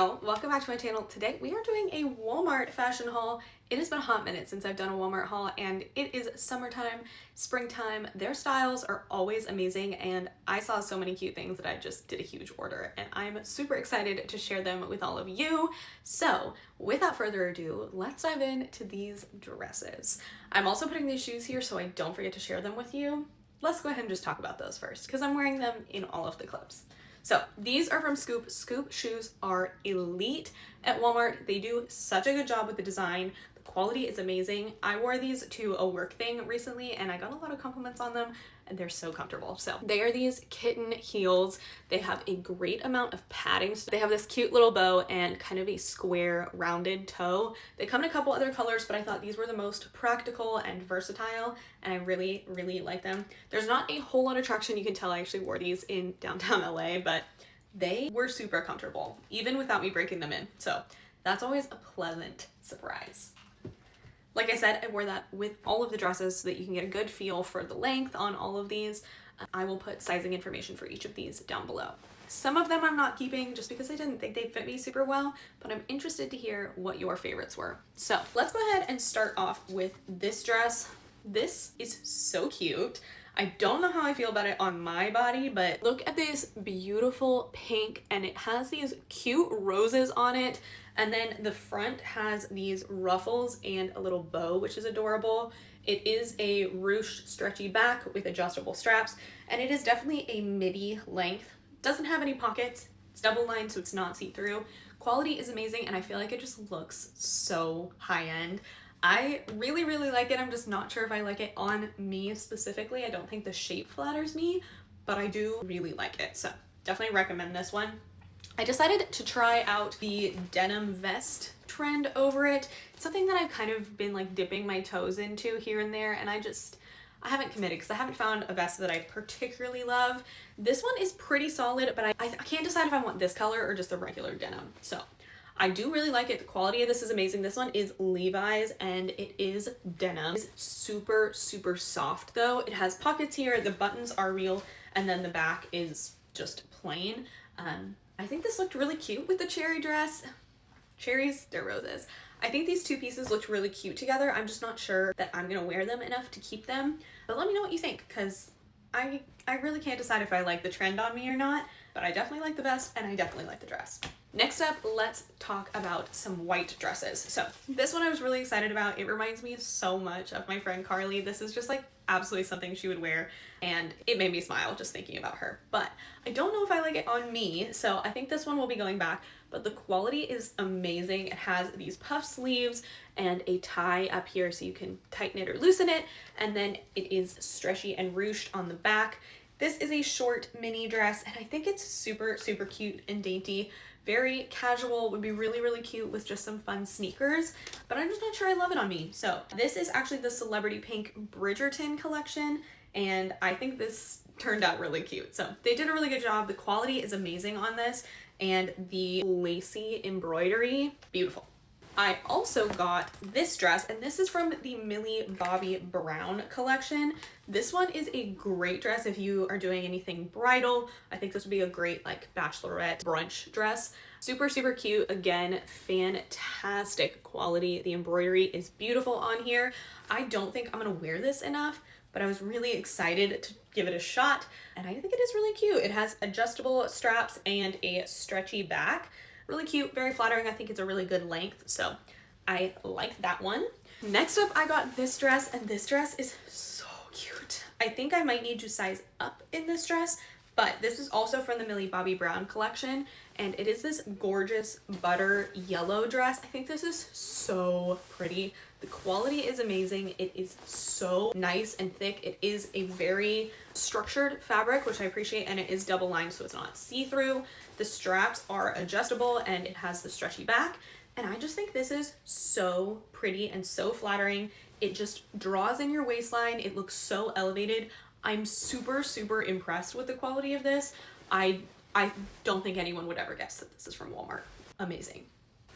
y'all, welcome back to my channel. Today we are doing a Walmart fashion haul. It has been a hot minute since I've done a Walmart haul, and it is summertime, springtime. Their styles are always amazing, and I saw so many cute things that I just did a huge order, and I'm super excited to share them with all of you. So without further ado, let's dive into these dresses. I'm also putting these shoes here so I don't forget to share them with you. Let's go ahead and just talk about those first because I'm wearing them in all of the clips. So these are from Scoop. Scoop shoes are elite at Walmart. They do such a good job with the design. The quality is amazing. I wore these to a work thing recently and I got a lot of compliments on them and they're so comfortable. So they are these kitten heels. They have a great amount of padding. So they have this cute little bow and kind of a square rounded toe. They come in a couple other colors, but I thought these were the most practical and versatile and I really like them. There's not a whole lot of traction. You can tell I actually wore these in downtown LA, but they were super comfortable even without me breaking them in. So that's always a pleasant surprise. Like I said, I wore that with all of the dresses so that you can get a good feel for the length on all of these. I will put sizing information for each of these down below. Some of them I'm not keeping just because I didn't think they fit me super well, but I'm interested to hear what your favorites were. So let's go ahead and start off with this dress. This is so cute. I don't know how I feel about it on my body, but look at this beautiful pink and it has these cute roses on it. And then the front has these ruffles and a little bow, which is adorable. It is a ruched stretchy back with adjustable straps, and it is definitely a midi length. Doesn't have any pockets. It's double lined, so it's not see-through. Quality is amazing, and I feel like it just looks so high-end. I really like it. I'm just not sure if I like it on me specifically. I don't think the shape flatters me, but I do really like it. So definitely recommend this one. I decided to try out the denim vest trend over it. It's something that I've kind of been like dipping my toes into here and there, and I haven't committed because I haven't found a vest that I particularly love. This one is pretty solid, but I can't decide if I want this color or just the regular denim. So I do really like it. The quality of this is amazing. This one is Levi's and it is denim. It's super soft though. It has pockets here, the buttons are real, and then the back is just plain. I think this looked really cute with the cherry dress. Cherries, they're roses. I think these two pieces looked really cute together. I'm just not sure that I'm gonna wear them enough to keep them. But let me know what you think, because I really can't decide if I like the trend on me or not, but I definitely like the vest and I definitely like the dress. Next up, let's talk about some white dresses. So this one I was really excited about. It reminds me so much of my friend Carly. This is just like absolutely something she would wear and it made me smile just thinking about her. But I don't know if I like it on me, so I think this one will be going back, but the quality is amazing. It has these puff sleeves and a tie up here so you can tighten it or loosen it, and then it is stretchy and ruched on the back. This is a short mini dress and I think it's super cute and dainty. Very casual, would be really cute with just some fun sneakers, but I'm just not sure I love it on me. So this is actually the Celebrity Pink Bridgerton collection, and I think this turned out really cute. So they did a really good job. The quality is amazing on this, and the lacy embroidery, beautiful. I also got this dress, and this is from the Millie Bobby Brown collection. This one is a great dress if you are doing anything bridal. I think this would be a great like bachelorette brunch dress. Super cute. Again, fantastic quality. The embroidery is beautiful on here. I don't think I'm gonna wear this enough, but I was really excited to give it a shot, and I think it is really cute. It has adjustable straps and a stretchy back. Really cute, very flattering. I think it's a really good length, so I like that one. Next up, I got this dress, and this dress is so cute. I think I might need to size up in this dress, but this is also from the Millie Bobby Brown collection, and it is this gorgeous butter yellow dress. I think this is so pretty. The quality is amazing. It is so nice and thick. It is a very structured fabric, which I appreciate, and it is double lined so it's not see-through. The straps are adjustable and it has the stretchy back, and I just think this is so pretty and so flattering. It just draws in your waistline. It looks so elevated. I'm super impressed with the quality of this. I don't think anyone would ever guess that this is from Walmart. Amazing.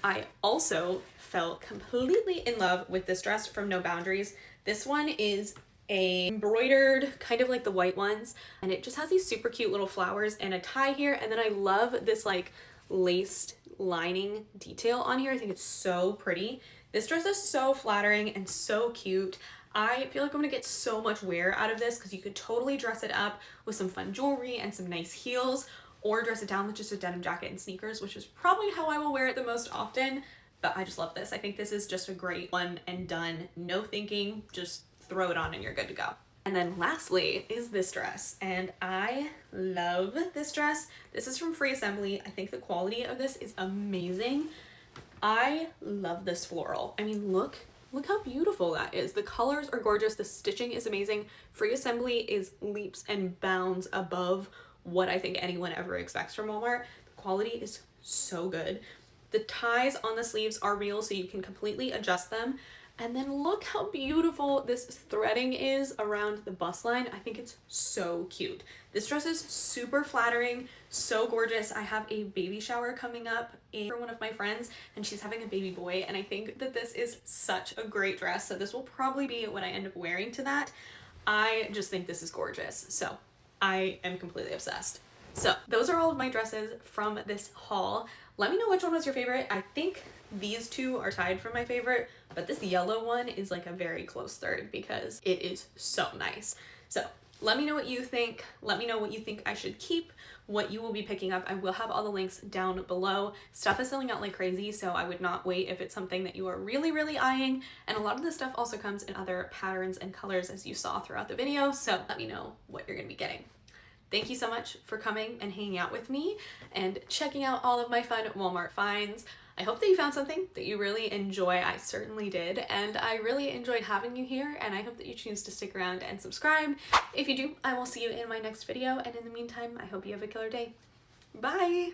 I also fell completely in love with this dress from No Boundaries. This one is a embroidered, kind of like the white ones, and it just has these super cute little flowers and a tie here, and then I love this like laced lining detail on here. I think it's so pretty. This dress is so flattering and so cute. I feel like I'm gonna get so much wear out of this because you could totally dress it up with some fun jewelry and some nice heels, or dress it down with just a denim jacket and sneakers, which is probably how I will wear it the most often. But I just love this. I think this is just a great one and done. No thinking, just throw it on and you're good to go. And then lastly is this dress, and I love this dress. This is from Free Assembly. I think the quality of this is amazing. I love this floral. I mean, look how beautiful that is. The colors are gorgeous. The stitching is amazing. Free Assembly is leaps and bounds above what I think anyone ever expects from Walmart. The quality is so good. The ties on the sleeves are real, so you can completely adjust them. And then look how beautiful this threading is around the bust line. I think it's so cute. This dress is super flattering, so gorgeous. I have a baby shower coming up for one of my friends, and she's having a baby boy, and I think that this is such a great dress. So this will probably be what I end up wearing to that. I just think this is gorgeous. So I am completely obsessed. So those are all of my dresses from this haul. Let me know which one was your favorite. I think these two are tied for my favorite, but this yellow one is like a very close third because it is so nice. So let me know what you think. Let me know what you think I should keep, what you will be picking up. I will have all the links down below. Stuff is selling out like crazy, so I would not wait if it's something that you are really, really eyeing. And a lot of this stuff also comes in other patterns and colors, as you saw throughout the video, so let me know what you're gonna be getting. Thank you so much for coming and hanging out with me and checking out all of my fun Walmart finds. I hope that you found something that you really enjoy. I certainly did, and I really enjoyed having you here, and I hope that you choose to stick around and subscribe. If you do, I will see you in my next video, and in the meantime, I hope you have a killer day. Bye!